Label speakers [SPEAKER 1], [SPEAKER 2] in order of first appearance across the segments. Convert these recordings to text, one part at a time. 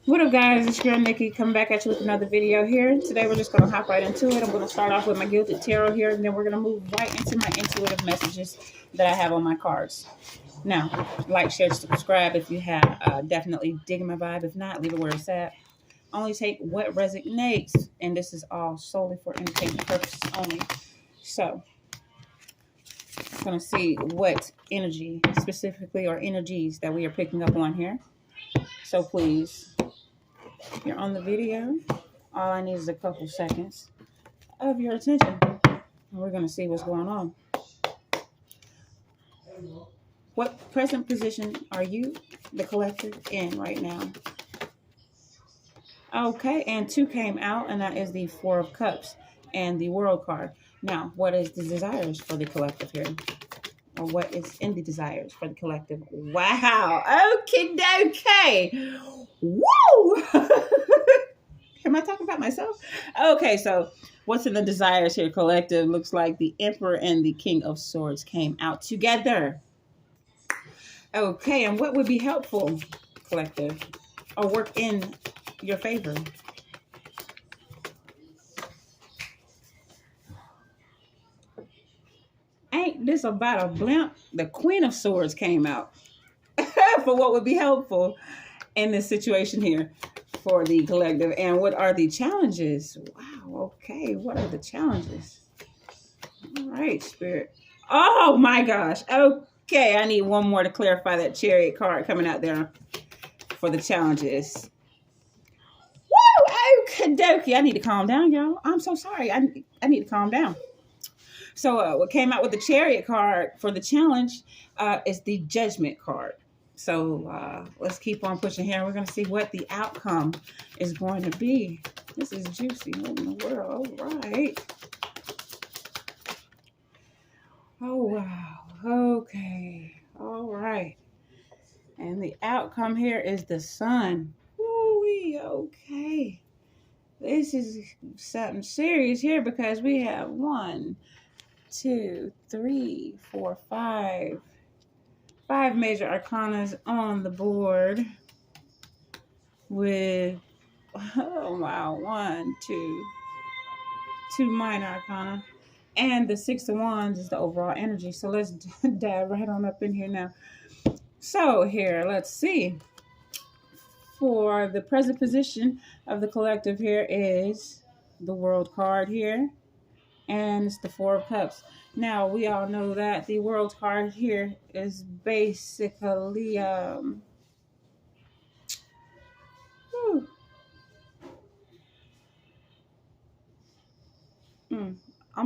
[SPEAKER 1] What up, guys? It's your girl Nikki coming back at you with another video here. Today we're just going to hop right into it. I'm going to start off with my Gilded Tarot here, and then we're going to move right into my intuitive messages that I have on my cards. Now, like, share, subscribe if you have. Definitely digging my vibe. If not, leave it where it's at. Only take what resonates, and this is all solely for entertainment purposes only. So, I'm going to see what energy specifically or energies that we are picking up on here. So please, if you're on the video, all I need is a couple seconds of your attention. And we're going to see what's going on. What present position are you, the collective, in right now? Okay, and 2 came out, and that is the 4 of Cups and the World card. Now, what is the desires for the collective here? Or what is in the desires for the collective? Wow. Okay. Woo! Am I talking about myself? Okay, so what's in the desires here, collective? Looks like the Emperor and the King of Swords came out together. Okay, and what would be helpful, collective, or work in your favor? Ain't this about a blimp? The Queen of Swords came out for what would be helpful in this situation here for the collective. And what are the challenges? Wow, okay. What are the challenges? All right, Spirit. Oh my gosh. Okay, I need one more to clarify that Chariot card coming out there for the challenges. Woo! Okie dokie. I need to calm down, y'all. I'm so sorry. I need to calm down. So what came out with the Chariot card for the challenge is the Judgment card. So let's keep on pushing here. We're going to see what the outcome is going to be. This is juicy. What in the world? All right. Oh, wow. Okay. All right. And the outcome here is the Sun. Ooh-wee. Okay. This is something serious here because we have 1, 2, 3, 4, 5. 5 major arcanas on the board with, oh wow, 1, 2 minor arcana. And the 6 of Wands is the overall energy. So let's dive right on up in here now. So here, let's see. For the present position of the collective here is the World card here. And it's the 4 of Cups. Now, we all know that the World card here is basically, I'm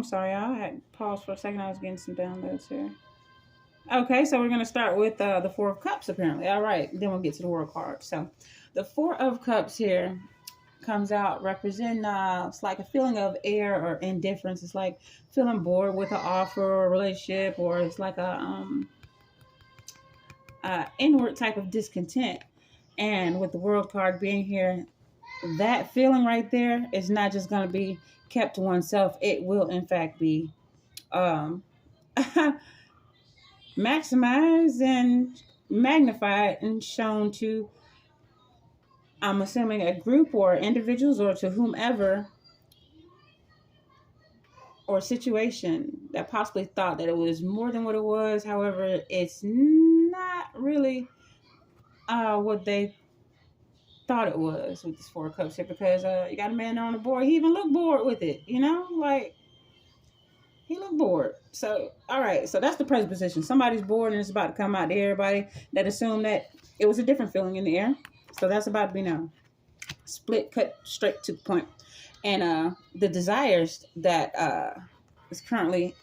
[SPEAKER 1] sorry, I had paused for a second. I was getting some downloads here. Okay, so we're going to start with the 4 of Cups, apparently. All right, then we'll get to the World card. So, the 4 of Cups here comes out representing it's like a feeling of air or indifference. It's like feeling bored with an offer or a relationship, or it's like a inward type of discontent. And with the World card being here, that feeling right there is not just going to be kept to oneself. It will in fact be maximized and magnified and shown to, I'm assuming, a group or individuals or to whomever or situation that possibly thought that it was more than what it was. However, it's not really what they thought it was with this 4 of Cups here, because you got a man on the board. He even looked bored with it, you know, like he looked bored. So, all right, so that's the present position. Somebody's bored and it's about to come out to everybody that assumed that it was a different feeling in the air. So that's about to be known. Split, cut straight to the point. And the desires that is currently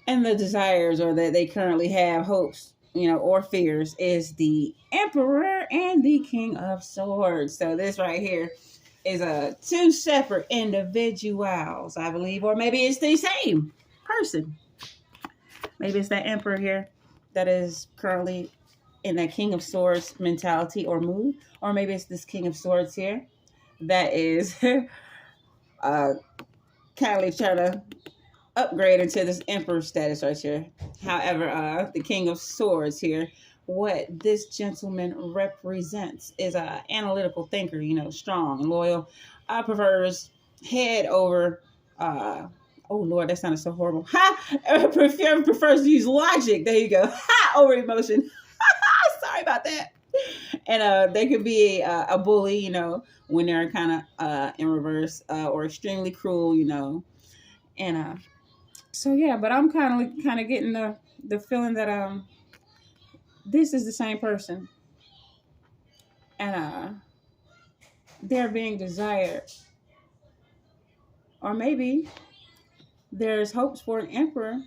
[SPEAKER 1] and the desires, or that they currently have hopes, you know, or fears, is the Emperor and the King of Swords. So this right here is 2 separate individuals, I believe, or maybe it's the same person. Maybe it's that Emperor here that is currently in that King of Swords mentality or mood, or maybe it's this King of Swords here that is kind of trying to upgrade into this Emperor status right here. However, the King of Swords here what this gentleman represents is a analytical thinker, strong and loyal. Prefers head over. Oh Lord, that sounded so horrible. Prefers to use logic. There you go. Over emotion. Sorry about that. And they could be a bully, when they're kind of in reverse, or extremely cruel, And so yeah, but I'm kind of getting the feeling that this is the same person, and they're being desired, or maybe there's hopes for an emperor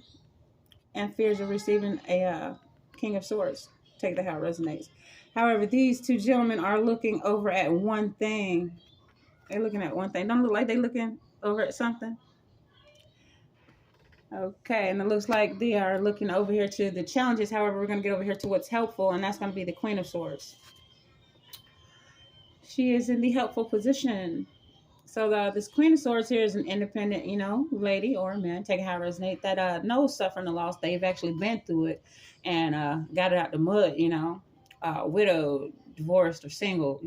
[SPEAKER 1] and fears of receiving a king of swords. Take that how it resonates. However, these two gentlemen are looking over at one thing. They're looking at one thing. Don't look like they're looking over at something. Okay, and it looks like they are looking over here to the challenges. However, we're going to get over here to what's helpful, and that's going to be the Queen of Swords. She is in the helpful position. So this Queen of Swords here is an independent, lady or man, take it how it resonates, that knows suffering and loss. They've actually been through it and got it out the mud, widowed, divorced, or single,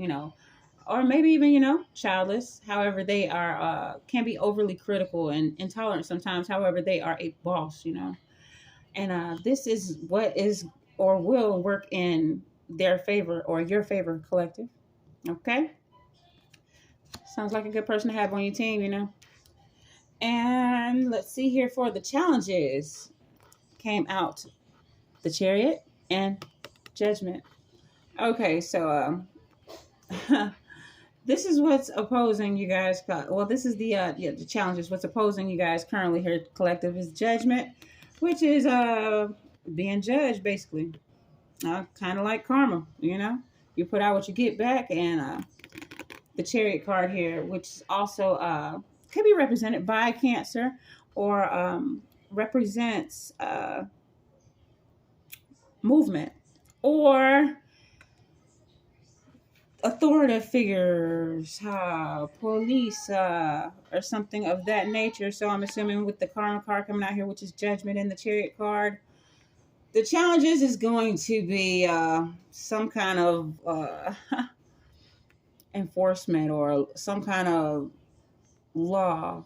[SPEAKER 1] or maybe even, childless. However, they are can be overly critical and intolerant sometimes. However, they are a boss, and this is what is or will work in their favor or your favor, collective. Okay. Sounds like a good person to have on your team, And let's see here for the challenges. Came out the Chariot and Judgment. Okay, so this is what's opposing you guys. Well, this is the challenges. What's opposing you guys currently here, collective, is Judgment, which is being judged basically. Kind of like karma, You put out what you get back, and the Chariot card here, which also could be represented by Cancer, or represents movement or authoritative figures, police, or something of that nature. So I'm assuming with the Karma card coming out here, which is Judgment, in the Chariot card, the challenges is going to be some kind of enforcement or some kind of law,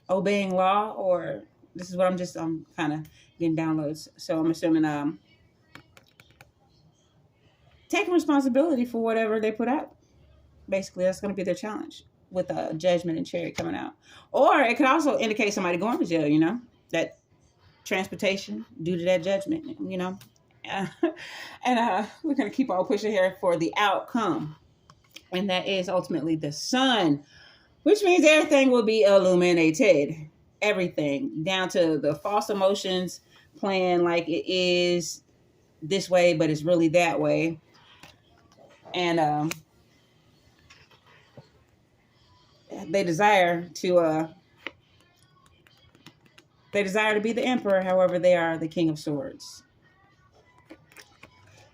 [SPEAKER 1] obeying law, or this is what I'm kind of getting downloads. So I'm assuming taking responsibility for whatever they put out. Basically, that's going to be their challenge with Judgment and Chariot coming out. Or it could also indicate somebody going to jail, that transportation due to that judgment, and we're going to keep on pushing here for the outcome. And that is ultimately the sun, which means everything will be illuminated. Everything, down to the false emotions playing like it is this way, but it's really that way. And they desire to be the emperor. However, they are the King of Swords.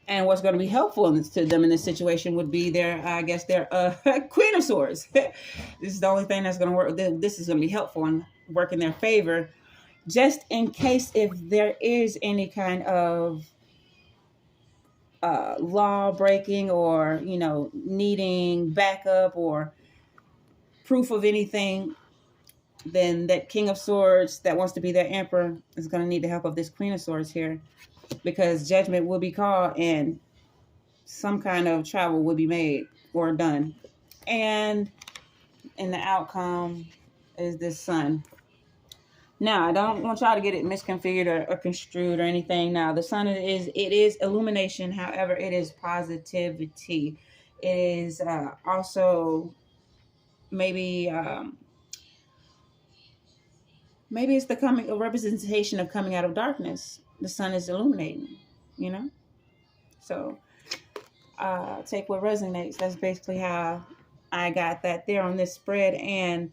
[SPEAKER 1] And what's going to be helpful to them in this situation would be their Queen of Swords. This is the only thing that's going to work. This is going to be helpful and work in their favor, just in case if there is any kind of law breaking, or needing backup or proof of anything. Then that King of Swords that wants to be their emperor is going to need the help of this Queen of Swords here, because judgment will be called and some kind of travel will be made or done. And in the outcome is this sun. Now, I don't want y'all to get it misconfigured or construed or anything. Now, the sun is illumination. However, it is positivity. It is also maybe it's a representation of coming out of darkness. The sun is illuminating, So take what resonates. That's basically how I got that there on this spread. And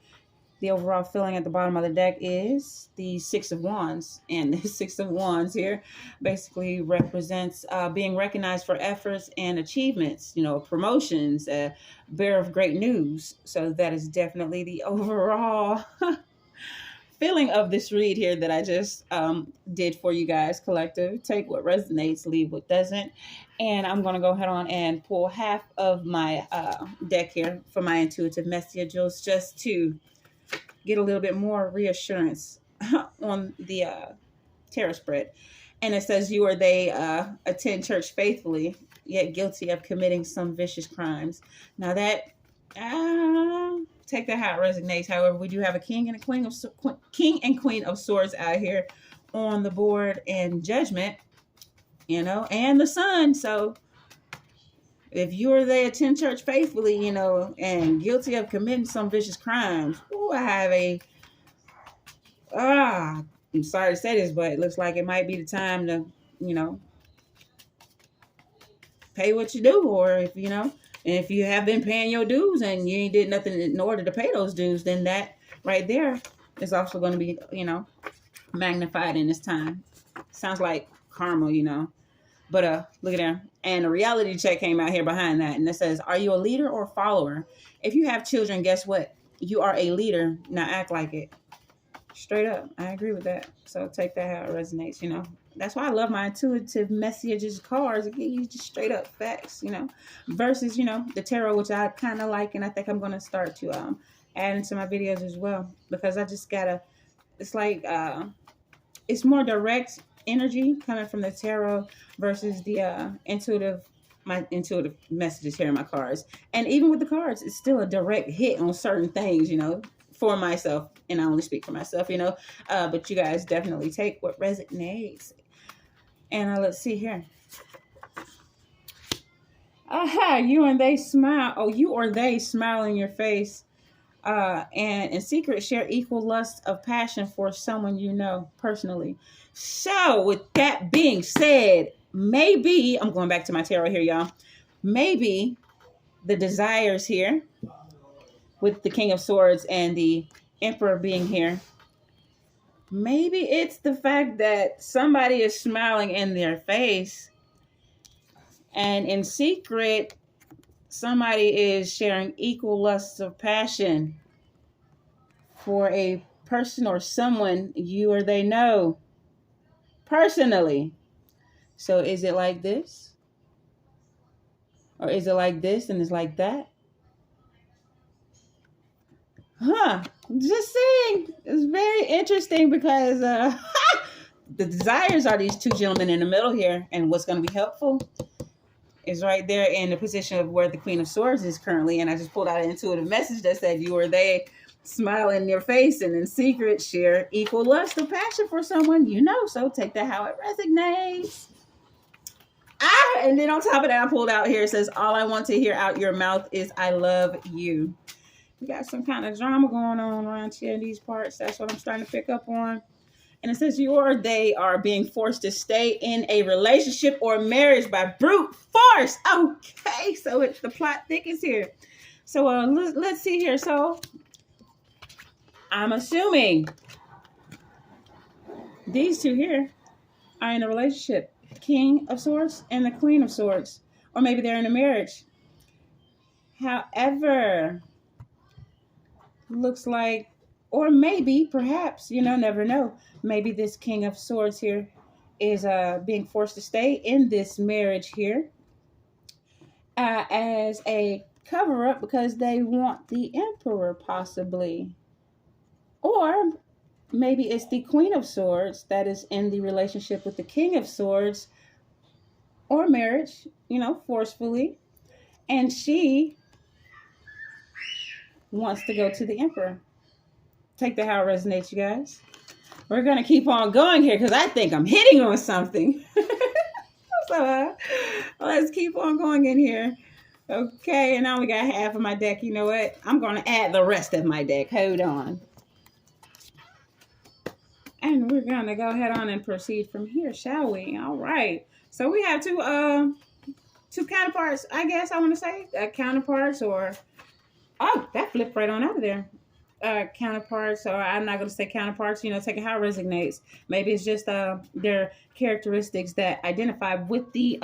[SPEAKER 1] the overall feeling at the bottom of the deck is the Six of Wands. And the Six of Wands here basically represents being recognized for efforts and achievements, promotions, bearer of great news. So that is definitely the overall feeling of this read here that I just did for you guys, collective. Take what resonates, leave what doesn't. And I'm going to go ahead on and pull half of my deck here for my intuitive messages, just to get a little bit more reassurance on the tarot spread. And it says, you or they attend church faithfully, yet guilty of committing some vicious crimes. Now that, take that how it resonates. However, we do have a king and a queen of swords out here on the board, and judgment, you know, and the sun. So if you or they attend church faithfully, you know, and guilty of committing some vicious crimes, ooh, I have a, I'm sorry to say this, but it looks like it might be the time to, you know, pay what you do. Or if, you know, and if you have been paying your dues and you ain't did nothing in order to pay those dues, then that right there is also going to be, you know, magnified in this time. Sounds like karma, you know. But look at that. And a reality check came out here behind that. And it says, are you a leader or follower? If you have children, guess what? You are a leader. Now act like it. Straight up. I agree with that. So take that how it resonates, you know. That's why I love my intuitive messages cards. It gives you just straight up facts, you know. Versus, you know, the tarot, which I kind of like. And I think I'm going to start to add into my videos as well. Because I just got to, it's like, it's more direct energy coming from the tarot versus the my intuitive messages here in my cards. And even with the cards, it's still a direct hit on certain things, you know, for myself. And I only speak for myself, you know, but you guys definitely take what resonates. And let's see here. You and they smile. Oh, you or they smile in your face. And in secret share equal lust of passion for someone you know personally. So with that being said, maybe, I'm going back to my tarot here, y'all. Maybe the desires here with the King of Swords and the Emperor being here, maybe it's the fact that somebody is smiling in their face, and in secret, somebody is sharing equal lusts of passion for a person or someone you or they know personally. So is it like this? Or is it like this and it's like that? Just saying. It's very interesting because the desires are these two gentlemen in the middle here. And what's going to be helpful is right there in the position of where the Queen of Swords is currently. And I just pulled out an intuitive message that said you or they smile in their face and in secret share equal lust of passion for someone you know. So take that how it resonates. And then on top of that, I pulled out here, it says, all I want to hear out your mouth is I love you. We got some kind of drama going on around here in these parts. That's what I'm starting to pick up on. And it says you or they are being forced to stay in a relationship or marriage by brute force. Okay, so the plot thickens here. So let's see here. So I'm assuming these two here are in a relationship. The King of Swords and the Queen of Swords. Or maybe they're in a marriage. However, looks like, or maybe, perhaps, you know, never know. Maybe this King of Swords here is being forced to stay in this marriage here as a cover-up because they want the Emperor, possibly. Or maybe it's the Queen of Swords that is in the relationship with the King of Swords or marriage, you know, forcefully. And she wants to go to the Emperor. Take that how it resonates, you guys. We're going to keep on going here because I think I'm hitting on something. So let's keep on going in here. Okay, and now we got half of my deck. You know what? I'm going to add the rest of my deck. Hold on. And we're going to go ahead on and proceed from here, shall we? All right. So we have two counterparts, I guess I want to say. Counterparts or... Oh, that flipped right on out of there. Counterparts, or I'm not going to say counterparts, you know, take it how it resonates. Maybe it's just their characteristics that identify with the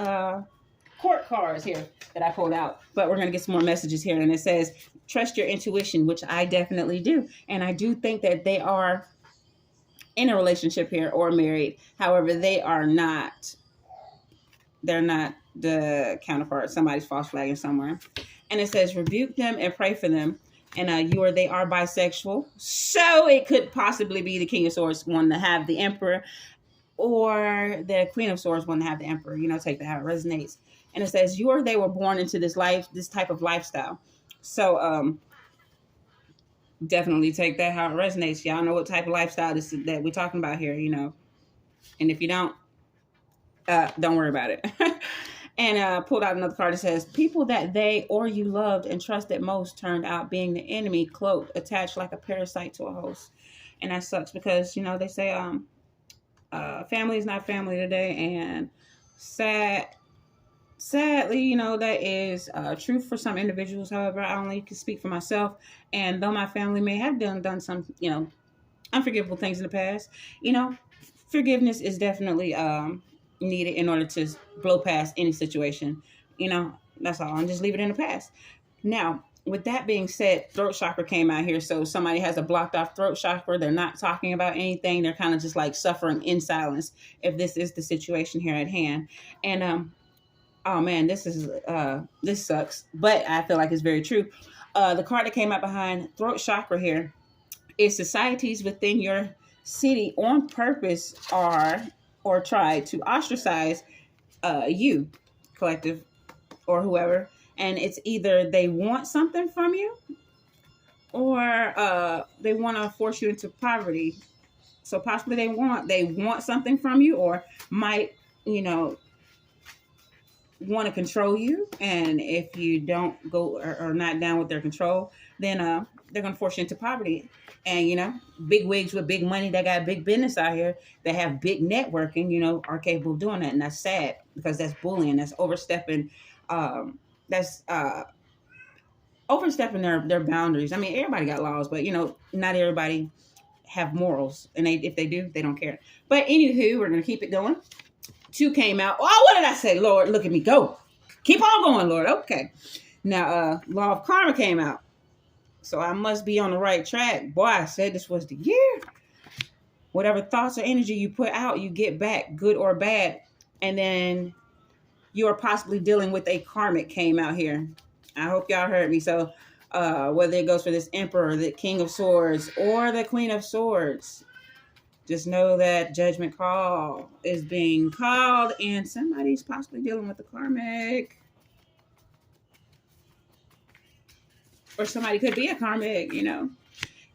[SPEAKER 1] court cards here that I pulled out. But we're going to get some more messages here. And it says, trust your intuition, which I definitely do. And I do think that they are in a relationship here or married. However, they're not the counterpart. Somebody's false flagging somewhere. And it says, rebuke them and pray for them. And you or they are bisexual. So it could possibly be the King of Swords wanting to have the Emperor, or the Queen of Swords wanting to have the Emperor. Take that how it resonates. And it says, you or they were born into this type of lifestyle. So definitely take that how it resonates. Y'all know what type of lifestyle that we're talking about here, And if you don't worry about it. And pulled out another card that says, people that they or you loved and trusted most turned out being the enemy, cloaked, attached like a parasite to a host. And that sucks because, they say family is not family today. And sadly, that is true for some individuals. However, I only can speak for myself. And though my family may have done some, unforgivable things in the past, forgiveness is definitely needed in order to blow past any situation. That's all. And just leave it in the past. Now, with that being said, throat chakra came out here. So somebody has a blocked off throat chakra. They're not talking about anything. They're kind of just like suffering in silence if this is the situation here at hand. And oh man, this sucks. But I feel like it's very true. The card that came out behind throat chakra here is societies within your city on purpose are or try to ostracize you, collective, or whoever. And it's either they want something from you or they want to force you into poverty. So possibly they want something from you, or might, want to control you. And if you don't go or not down with their control, then they're going to force you into poverty. And, big wigs with big money that got big business out here that have big networking, are capable of doing that. And that's sad because that's bullying. That's overstepping. That's overstepping their boundaries. I mean, everybody got laws, but, not everybody have morals. And if they do, they don't care. But anywho, we're going to keep it going. 2 came out. Oh, what did I say? Lord, look at me go. Keep on going, Lord. Okay. Now, Law of Karma came out. So I must be on the right track. Boy, I said this was the year. Whatever thoughts or energy you put out, you get back, good or bad. And then you are possibly dealing with a karmic came out here. I hope y'all heard me. So whether it goes for this Emperor, the King of Swords, or the Queen of Swords, just know that judgment call is being called and somebody's possibly dealing with the karmic. Or somebody could be a karmic,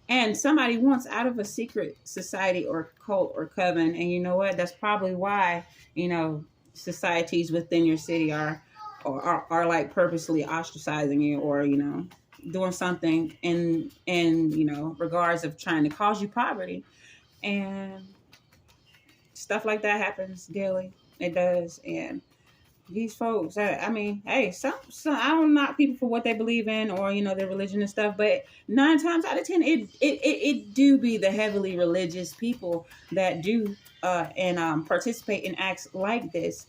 [SPEAKER 1] And somebody wants out of a secret society or cult or coven. And you know what? That's probably why, societies within your city are like purposely ostracizing you or, doing something in regards of trying to cause you poverty. And stuff like that happens daily. It does. And these folks, I mean, hey, some I don't knock people for what they believe in or, their religion and stuff, but 9 times out of 10, it do be the heavily religious people that do and participate in acts like this.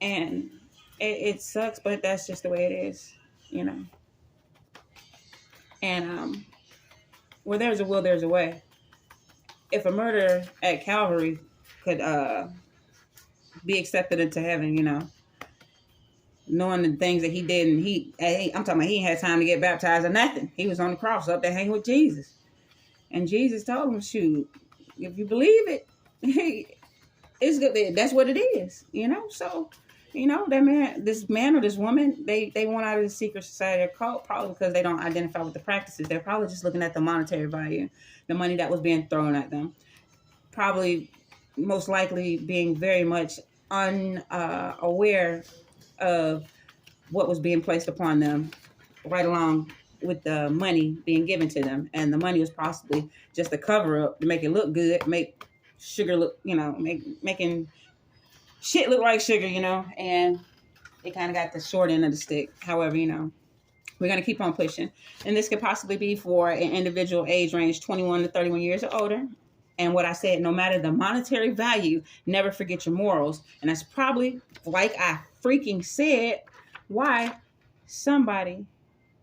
[SPEAKER 1] And it sucks, but that's just the way it is, And where there's a will, there's a way. If a murder at Calvary could be accepted into heaven, knowing the things that he did, and I'm talking about he ain't had time to get baptized or nothing. He was on the cross up there hanging with Jesus. And Jesus told him, shoot, if you believe it, it's good. That's what it is, So, this man or this woman, they want out of the secret society or cult probably because they don't identify with the practices. They're probably just looking at the monetary value, the money that was being thrown at them. Probably most likely being very much unaware of what was being placed upon them right along with the money being given to them. And the money was possibly just a cover up to make it look good, make sugar look, making shit look like sugar, and they kind of got the short end of the stick. However, we're going to keep on pushing. And this could possibly be for an individual age range 21 to 31 years or older. And what I said, no matter the monetary value, never forget your morals. And that's probably, like I freaking said, why somebody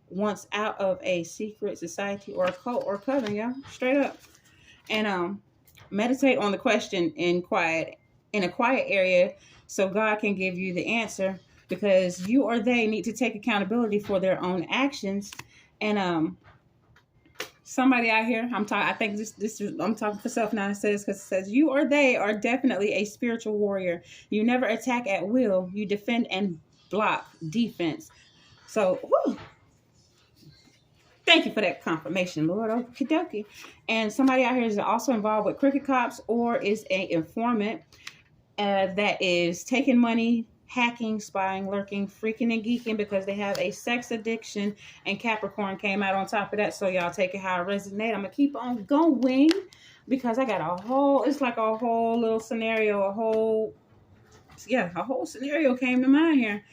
[SPEAKER 1] wants out of a secret society or a cult or coven, straight up. And Meditate on the question in a quiet area so God can give you the answer, because you or they need to take accountability for their own actions. And somebody out here, I think this is, I'm talking for self now. It says you or they are definitely a spiritual warrior. You never attack at will. You defend and block, defense. So, whew, thank you for that confirmation, Lord. Okie dokie. And somebody out here is also involved with crooked cops or is an informant that is taking money, hacking, spying, lurking, freaking, and geeking because they have a sex addiction. And Capricorn came out on top of that. So y'all take it how it resonates. I'm going to keep on going because I got it's like a whole little scenario, a whole scenario came to mind here.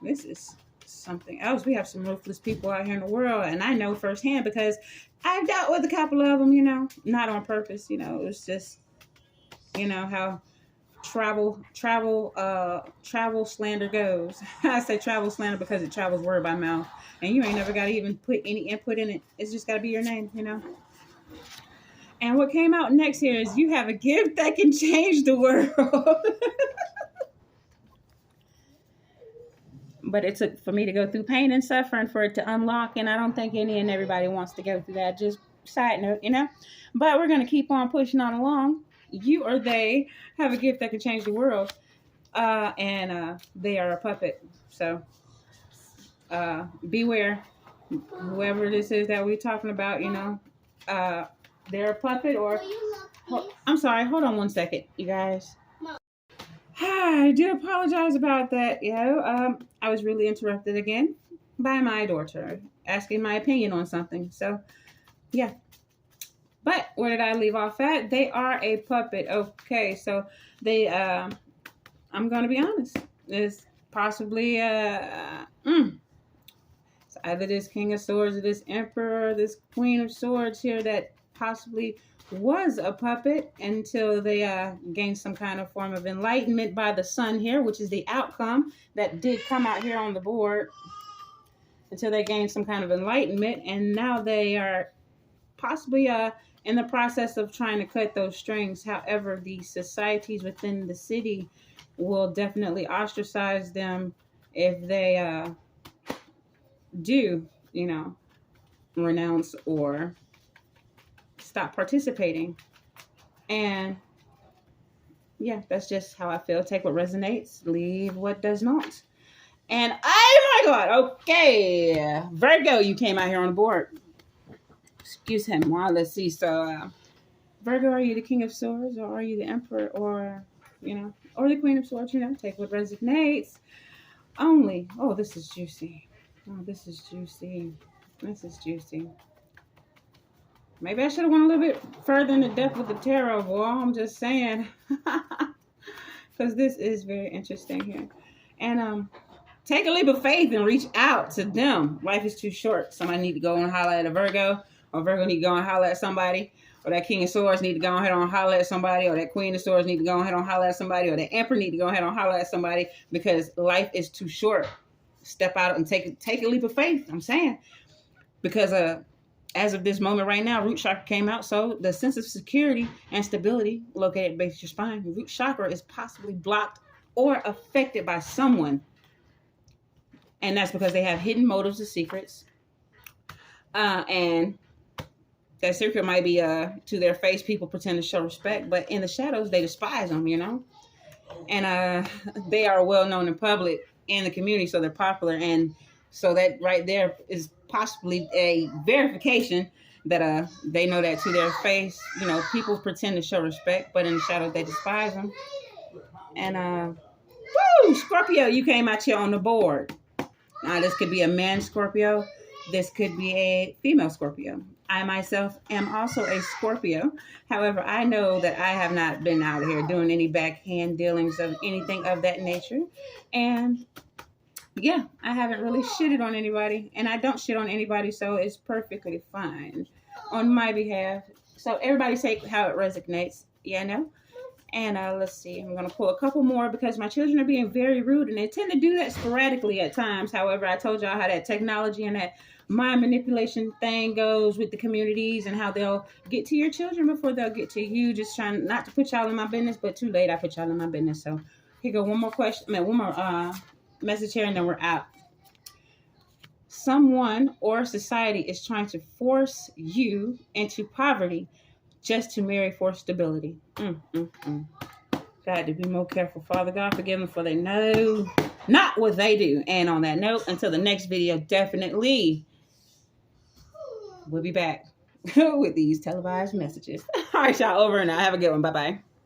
[SPEAKER 1] This is something else. We have some ruthless people out here in the world, and I know firsthand because I've dealt with a couple of them, not on purpose, it's just, how travel slander goes. I say travel slander because it travels word by mouth, and you ain't never got to even put any input in it. It's just got to be your name, And what came out next here is you have a gift that can change the world. But it took for me to go through pain and suffering for it to unlock. And I don't think any and everybody wants to go through that. Just side note, But we're going to keep on pushing on along. You or they have a gift that can change the world. And they are a puppet. So beware. Whoever this is that we're talking about, they're a puppet or... I'm sorry. Hold on one second, you guys. I do apologize about that. I was really interrupted again by my daughter asking my opinion on something. So, yeah. But where did I leave off at? They are a puppet. Okay, so they, I'm going to be honest. It's possibly, it's either this King of Swords or this Emperor or this Queen of Swords here that possibly was a puppet until they gained some kind of form of enlightenment by the sun here, which is the outcome that did come out here on the board, until they gained some kind of enlightenment. And now they are possibly in the process of trying to cut those strings. However, the societies within the city will definitely ostracize them if they do, renounce or stop participating. And yeah, that's just how I feel. Take what resonates, leave what does not. And oh my God, okay, Virgo, you came out here on the board. Excuse him. Wow, let's see. So Virgo, are you the King of Swords, or are you the Emperor, or or the Queen of Swords? Take what resonates only. Oh, this is juicy. This is juicy. Maybe I should have went a little bit further in the depth with the tarot, boy. I'm just saying. Because this is very interesting here. And take a leap of faith and reach out to them. Life is too short. Somebody need to go and holler at a Virgo. Or Virgo need to go and holler at somebody. Or that King of Swords need to go ahead and holler at somebody. Or that Queen of Swords need to go ahead and holler at somebody. Or that Emperor need to go ahead and holler at somebody. Because life is too short. Step out and take a leap of faith. I'm saying. Because as of this moment right now, root chakra came out. So the sense of security and stability located at the base of your spine, root chakra is possibly blocked or affected by someone. And that's because they have hidden motives or secrets. And that secret might be to their face, people pretend to show respect. But in the shadows, they despise them, And they are well known in public in the community, so they're popular. And so that right there is possibly a verification that they know that to their face, people pretend to show respect, but in the shadows they despise them. And Scorpio, you came out here on the board. Now this could be a man Scorpio, this could be a female Scorpio. I myself am also a Scorpio. However, I know that I have not been out here doing any backhand dealings of anything of that nature. And yeah, I haven't really shitted on anybody, and I don't shit on anybody, so it's perfectly fine on my behalf. So everybody say how it resonates. Yeah, no? And let's see, I'm going to pull a couple more because my children are being very rude, and they tend to do that sporadically at times. However, I told y'all how that technology and that mind manipulation thing goes with the communities and how they'll get to your children before they'll get to you. Just trying not to put y'all in my business, but too late, I put y'all in my business. So here go one more question, one more message here, and then we're out. Someone or society is trying to force you into poverty just to marry for stability. God, to be more careful. Father God, forgive them, for they know not what they do. And on that note, until the next video, definitely we'll be back with these televised messages. All right, y'all, over and out. Have a good one. Bye-bye.